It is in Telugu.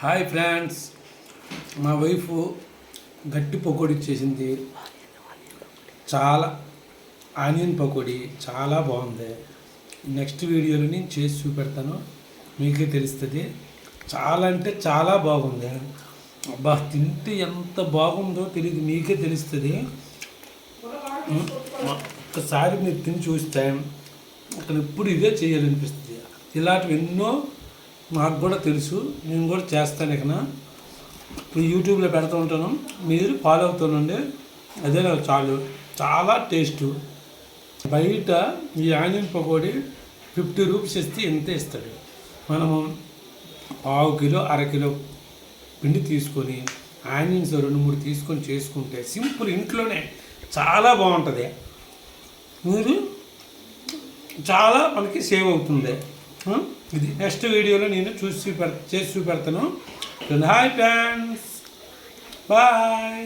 హాయ్ ఫ్రెండ్స్, మా వైఫ్ గట్టి పకోడీ చేసింది. చాలా ఆనియన్ పకోడీ చాలా బాగుంది. నెక్స్ట్ వీడియోలో నేను చేసి చూపెడతాను, మీకే తెలుస్తుంది. చాలా అంటే చాలా బాగుంది. అబ్బా, తింటే ఎంత బాగుందో తెలియదు, మీకే తెలుస్తుంది. ఒక్కసారి మీరు తిని చూస్తే అక్కడ ఎప్పుడు ఇదే చేయాలనిపిస్తుంది. ఇలాంటివి ఎన్నో నాకు కూడా తెలుసు, నేను కూడా చేస్తాను. ఇక్కడ ఇప్పుడు యూట్యూబ్లో పెడుతూ ఉంటాను, మీరు ఫాలో అవుతానండి. అదే నాకు చాలా టేస్ట్. బయట ఈ ఆనియన్ పకోడీ 50 రూపీస్ ఇస్తే ఎంత ఇస్తాడు. మనము 1/2 కిలో 1/2 కిలో పిండి తీసుకొని ఆనియన్స్ 2-3 తీసుకొని చేసుకుంటే సింపుల్, ఇంట్లోనే చాలా బాగుంటుంది. మీరు చాలా మనకి సేవ్ అవుతుంది. ఇది నెక్స్ట్ వీడియోలో నేను చేసి చూపెడతాను. Hi friends, bye.